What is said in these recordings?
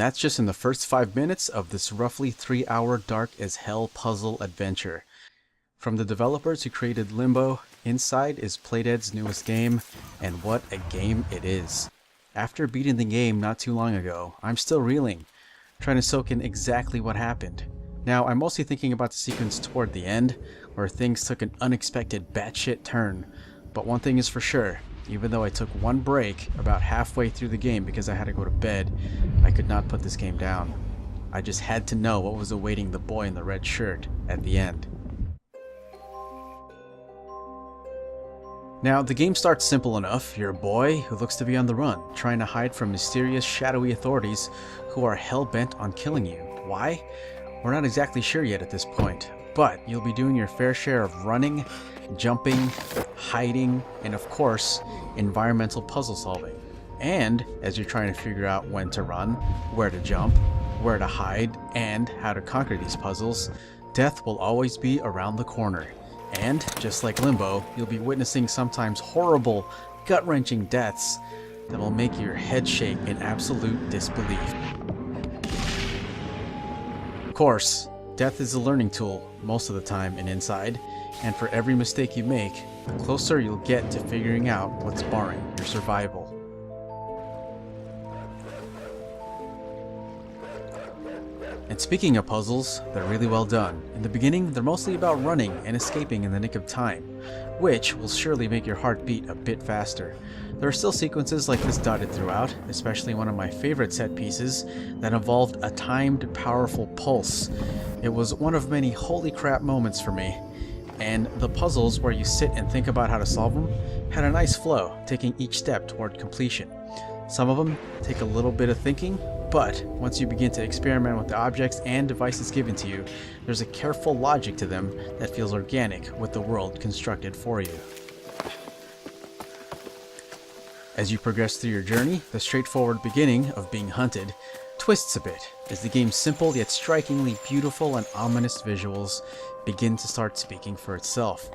that's just in the first 5 minutes of this roughly 3-hour dark as hell puzzle adventure. From the developers who created Limbo, Inside is Playdead's newest game, and what a game it is. After beating the game not too long ago, I'm still reeling, trying to soak in exactly what happened. Now, I'm mostly thinking about the sequence toward the end, where things took an unexpected batshit turn. But one thing is for sure, even though I took one break about halfway through the game because I had to go to bed, I could not put this game down. I just had to know what was awaiting the boy in the red shirt at the end. Now, the game starts simple enough. You're a boy who looks to be on the run, trying to hide from mysterious, shadowy authorities who are hell-bent on killing you. Why? We're not exactly sure yet at this point, but you'll be doing your fair share of running, jumping, hiding, and of course, environmental puzzle solving. And as you're trying to figure out when to run, where to jump, where to hide, and how to conquer these puzzles, death will always be around the corner. And, just like Limbo, you'll be witnessing sometimes horrible, gut-wrenching deaths that will make your head shake in absolute disbelief. Of course, death is a learning tool most of the time in Inside, and for every mistake you make, the closer you'll get to figuring out what's barring your survival. And speaking of puzzles, they're really well done. In the beginning, they're mostly about running and escaping in the nick of time, which will surely make your heart beat a bit faster. There are still sequences like this dotted throughout, especially one of my favorite set pieces that involved a timed, powerful pulse. It was one of many holy crap moments for me, and the puzzles where you sit and think about how to solve them had a nice flow, taking each step toward completion. Some of them take a little bit of thinking, but once you begin to experiment with the objects and devices given to you, there's a careful logic to them that feels organic with the world constructed for you. As you progress through your journey, the straightforward beginning of being hunted twists a bit, as the game's simple yet strikingly beautiful and ominous visuals begin to start speaking for itself.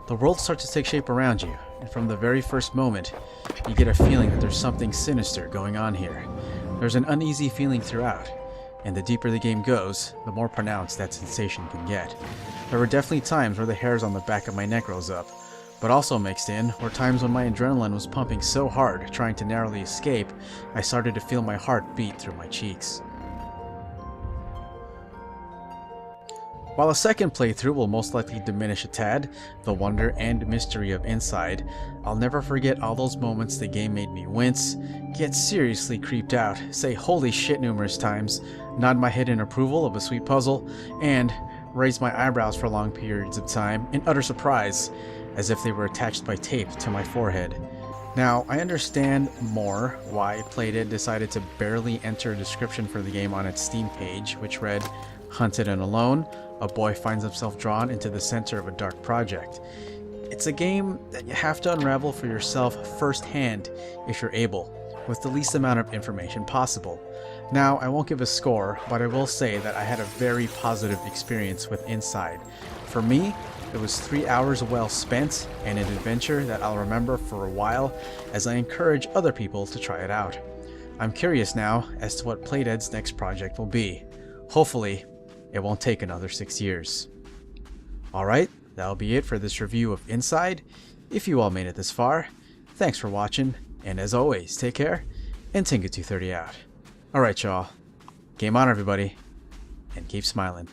The world starts to take shape around you, and from the very first moment, you get a feeling that there's something sinister going on here. There's an uneasy feeling throughout, and the deeper the game goes, the more pronounced that sensation can get. There were definitely times where the hairs on the back of my neck rose up, but also mixed in were times when my adrenaline was pumping so hard trying to narrowly escape, I started to feel my heart beat through my cheeks. While a second playthrough will most likely diminish a tad the wonder and mystery of Inside, I'll never forget all those moments the game made me wince, get seriously creeped out, say holy shit numerous times, nod my head in approval of a sweet puzzle, and raise my eyebrows for long periods of time in utter surprise, as if they were attached by tape to my forehead. Now, I understand more why Playdead decided to barely enter a description for the game on its Steam page, which read, "Hunted and alone, a boy finds himself drawn into the center of a dark project." It's a game that you have to unravel for yourself firsthand if you're able, with the least amount of information possible. Now, I won't give a score, but I will say that I had a very positive experience with Inside. For me, it was 3 hours well spent and an adventure that I'll remember for a while as I encourage other people to try it out. I'm curious now as to what Playdead's next project will be. Hopefully, it won't take another 6 years. Alright, that'll be it for this review of Inside. If you all made it this far, thanks for watching, and as always, take care, and Tengu 230 out. Alright y'all, game on everybody, and keep smiling.